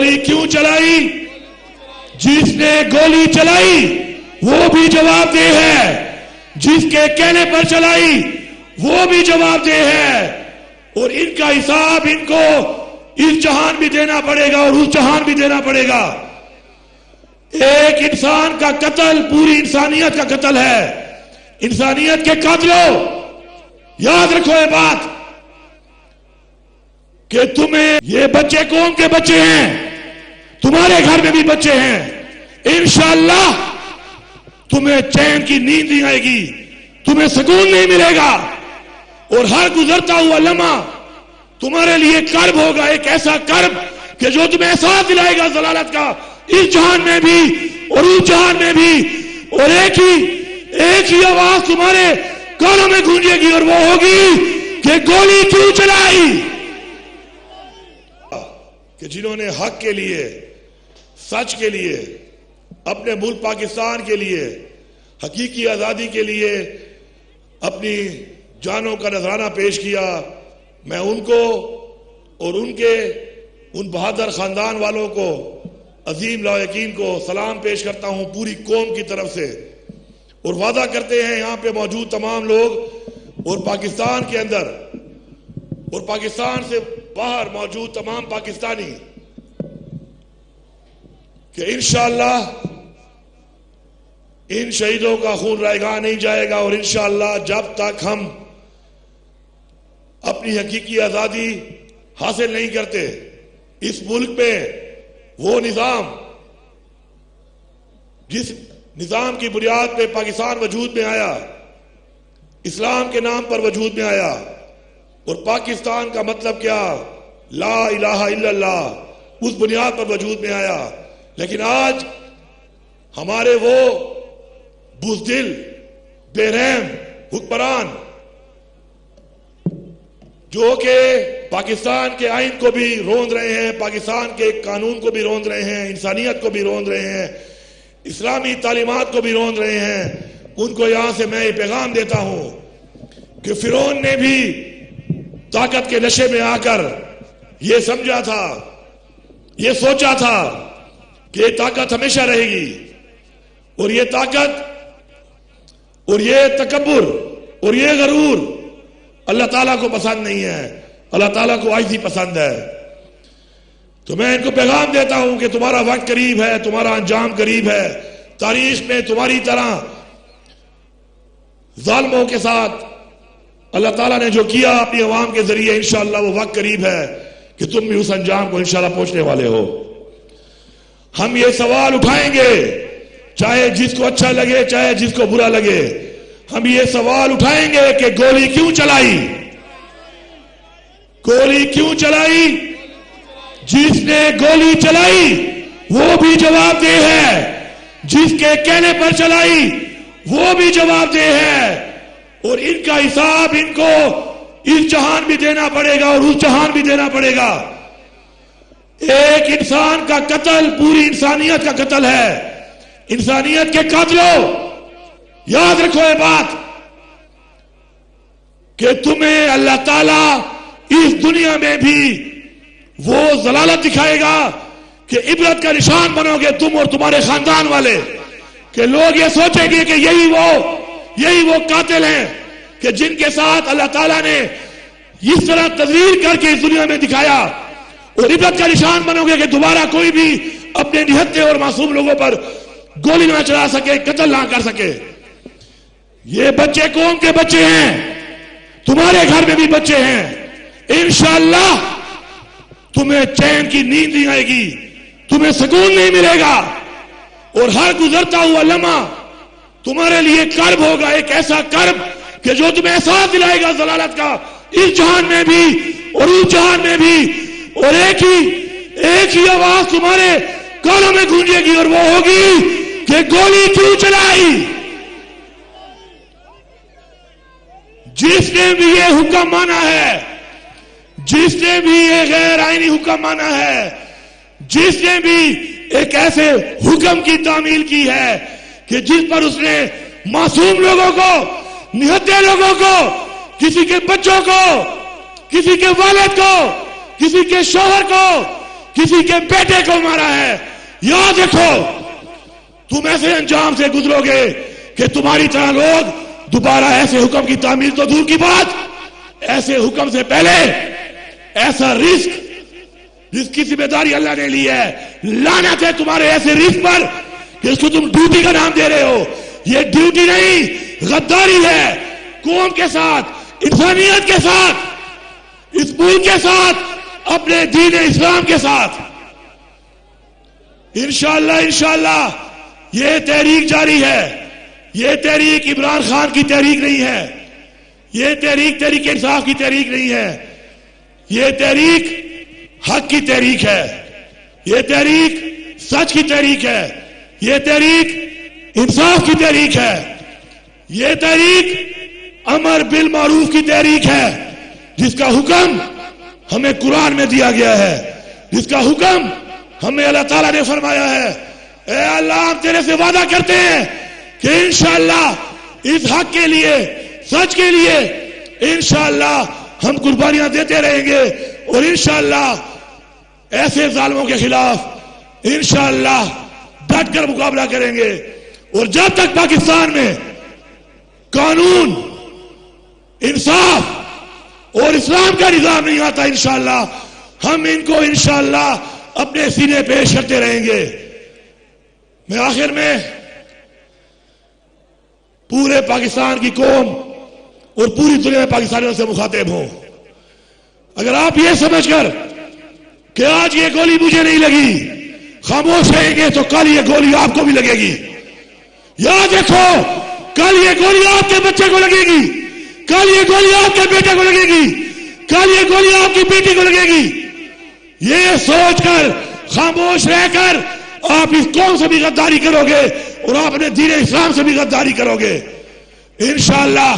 گولی کیوں چلائی؟ جس نے گولی چلائی وہ بھی جواب دہ ہے، جس کے کہنے پر چلائی وہ بھی جواب دہ ہے، اور ان کا حساب ان کو اس جہان بھی دینا پڑے گا اور اس جہان بھی دینا پڑے گا۔ ایک انسان کا قتل پوری انسانیت کا قتل ہے۔ انسانیت کے قاتلوں، یاد رکھو یہ بات کہ تمہیں یہ بچے قوم کے بچے ہیں، تمہارے گھر میں بھی بچے ہیں، انشاءاللہ تمہیں چین کی نیند نہیں آئے گی، تمہیں سکون نہیں ملے گا، اور ہر گزرتا ہوا لمحہ تمہارے لیے کرب ہوگا، ایک ایسا کرب کہ جو تمہیں احساس دلائے گا ضلالت کا، اس جہان میں بھی اور اس جہان میں بھی، اور ایک ہی آواز تمہارے کانوں میں گونجے گی، اور وہ ہوگی کہ گولی کیوں چلائی؟ کہ جنہوں نے حق کے لیے، سچ کے لیے، اپنے ملک پاکستان کے لیے، حقیقی آزادی کے لیے اپنی جانوں کا نذرانہ پیش کیا، میں ان کو اور ان بہادر خاندان والوں کو، عظیم لواحقین کو سلام پیش کرتا ہوں پوری قوم کی طرف سے، اور وعدہ کرتے ہیں یہاں پہ موجود تمام لوگ اور پاکستان کے اندر اور پاکستان سے باہر موجود تمام پاکستانی کہ انشاءاللہ ان شہیدوں کا خون رائیگاں نہیں جائے گا، اور انشاءاللہ جب تک ہم اپنی حقیقی آزادی حاصل نہیں کرتے، اس ملک میں وہ نظام جس نظام کی بنیاد پہ پاکستان وجود میں آیا، اسلام کے نام پر وجود میں آیا، اور پاکستان کا مطلب کیا؟ لا الہ الا اللہ، اس بنیاد پر وجود میں آیا، لیکن آج ہمارے وہ بزدل، بے رحم حکمران جو کہ پاکستان کے آئین کو بھی روند رہے ہیں، پاکستان کے قانون کو بھی روند رہے ہیں، انسانیت کو بھی روند رہے ہیں، اسلامی تعلیمات کو بھی روند رہے ہیں، ان کو یہاں سے میں یہ پیغام دیتا ہوں کہ فرعون نے بھی طاقت کے نشے میں آ کر یہ سمجھا تھا، یہ سوچا تھا کہ یہ طاقت ہمیشہ رہے گی، اور یہ طاقت اور یہ تکبر اور یہ غرور اللہ تعالیٰ کو پسند نہیں ہے، اللہ تعالیٰ کو عاجزی پسند ہے۔ تو میں ان کو پیغام دیتا ہوں کہ تمہارا وقت قریب ہے، تمہارا انجام قریب ہے، تاریخ میں تمہاری طرح ظالموں کے ساتھ اللہ تعالیٰ نے جو کیا اپنی عوام کے ذریعے، انشاءاللہ وہ وقت قریب ہے کہ تم بھی اس انجام کو انشاءاللہ پہنچنے والے ہو۔ ہم یہ سوال اٹھائیں گے، چاہے جس کو اچھا لگے چاہے جس کو برا لگے، ہم یہ سوال اٹھائیں گے کہ گولی کیوں چلائی؟ گولی کیوں چلائی؟ جس نے گولی چلائی وہ بھی جواب دہ ہے، جس کے کہنے پر چلائی وہ بھی جواب دہ ہے، اور ان کا حساب ان کو اس جہان بھی دینا پڑے گا اور اس جہان بھی دینا پڑے گا۔ ایک انسان کا قتل پوری انسانیت کا قتل ہے۔ انسانیت کے قاتلوں، یاد رکھو یہ بات کہ تمہیں اللہ تعالیٰ اس دنیا میں بھی وہ ضلالت دکھائے گا کہ عبرت کا نشان بنو گے تم اور تمہارے خاندان والے، کہ لوگ یہ سوچیں گے کہ یہی وہ قاتل ہیں کہ جن کے ساتھ اللہ تعالیٰ نے اس طرح تذلیل کر کے اس دنیا میں دکھایا، اور عبرت کا نشان بنو گے کہ دوبارہ کوئی بھی اپنے نہتے اور معصوم لوگوں پر گولی نہ چلا سکے، قتل نہ کر سکے۔ یہ بچے قوم کے بچے ہیں، تمہارے گھر میں بھی بچے ہیں، انشاءاللہ تمہیں چین کی نیند نہیں آئے گی، تمہیں سکون نہیں ملے گا، اور ہر گزرتا ہوا لمحہ تمہارے لیے کرب ہوگا، ایک ایسا کرب کہ جو تمہیں احساس دلائے گا ضلالت کا، اس جہان میں بھی اور اس جہان میں بھی، اور ایک ہی آواز تمہارے کانوں میں گونجے گی، اور وہ ہوگی کہ گولی کیوں چلائی؟ جس نے بھی یہ حکم مانا ہے، جس نے بھی یہ غیر آئینی حکم مانا ہے، جس نے بھی ایک ایسے حکم کی تعمیل کی ہے کہ جس پر اس نے معصوم لوگوں کو، نہتے لوگوں کو، کسی کے بچوں کو، کسی کے والد کو، کسی کے شوہر کو، کسی کے بیٹے کو مارا ہے، یاد رکھو تم ایسے انجام سے گزرو گے کہ تمہاری طرح لوگ دوبارہ ایسے حکم کی تعمیل تو دور کی بات، ایسے حکم سے پہلے ایسا رزق جس کی ذمہ داری اللہ نے لی ہے، لعنت ہے تمہارے ایسے رزق پر کہ اس کو تم ڈیوٹی کا نام دے رہے ہو. یہ ڈیوٹی نہیں، غداری ہے قوم کے ساتھ، انسانیت کے ساتھ، اس ملک کے ساتھ، اپنے دین اسلام کے ساتھ. انشاءاللہ یہ تحریک جاری ہے. یہ تحریک عمران خان کی تحریک نہیں ہے، یہ تحریک انصاف کی تحریک نہیں ہے، یہ تحریک حق کی تحریک ہے، یہ تحریک سچ کی تحریک ہے، یہ تحریک انصاف کی تحریک ہے، یہ تحریک امر بالمعروف کی تحریک ہے، جس کا حکم ہمیں قرآن میں دیا گیا ہے، جس کا حکم ہمیں اللہ تعالیٰ نے فرمایا ہے. اے اللہ ہم تیرے سے وعدہ کرتے ہیں کہ انشاءاللہ اس حق کے لیے، سچ کے لیے انشاءاللہ ہم قربانیاں دیتے رہیں گے، اور انشاءاللہ ایسے ظالموں کے خلاف انشاءاللہ ڈٹ کر مقابلہ کریں گے. اور جب تک پاکستان میں قانون، انصاف اور اسلام کا نظام نہیں آتا، انشاءاللہ ہم ان کو انشاءاللہ اپنے سینے پیش کرتے رہیں گے. میں آخر میں پورے پاکستان کی قوم اور پوری دنیا میں پاکستانیوں سے مخاطب ہوں. اگر آپ یہ سمجھ کر کہ آج یہ گولی مجھے نہیں لگی خاموش رہیں گے تو کل یہ گولی آپ کو بھی لگے گی. یاد رکھو کل یہ گولی آپ کے بچے کو لگے گی، کل یہ گولی آپ کے بیٹے کو لگے گی، کل یہ گولی آپ کی بیٹی کو لگے گی. یہ سوچ کر خاموش رہ کر آپ اس قوم سے بھی غداری کرو گے اور آپ اپنے دین اسلام سے بھی غداری کرو گے. انشاءاللہ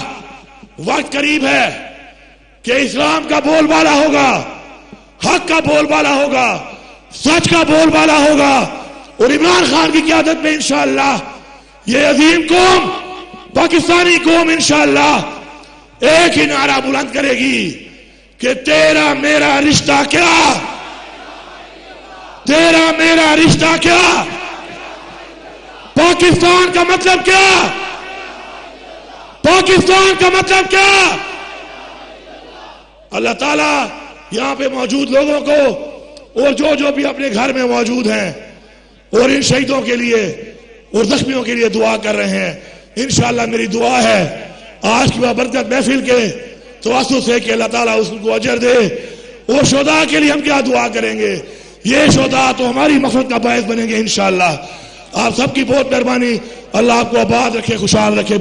وقت قریب ہے کہ اسلام کا بول بالا ہوگا، حق کا بول بالا ہوگا، سچ کا بول بالا ہوگا، اور عمران خان کی قیادت میں انشاءاللہ یہ عظیم قوم، پاکستانی قوم انشاءاللہ ایک ہی نعرہ بلند کرے گی کہ تیرا میرا رشتہ کیا، تیرا میرا رشتہ کیا، پاکستان کا مطلب کیا، پاکستان کا مطلب کیا. اللہ تعالیٰ یہاں پہ موجود لوگوں کو اور جو بھی اپنے گھر میں موجود ہیں اور ان شہیدوں کے لیے اور زخمیوں کے لیے دعا کر رہے ہیں، انشاءاللہ میری دعا ہے آج کی بابرکت محفل کے توسط سے کہ اللہ تعالیٰ اس کو اجر دے. اور شہداء کے لیے ہم کیا دعا کریں گے، یہ شہداء تو ہماری مغفرت کا باعث بنیں گے انشاءاللہ. آپ سب کی بہت مہربانی. اللہ آپ کو آباد رکھے، خوشحال رکھے.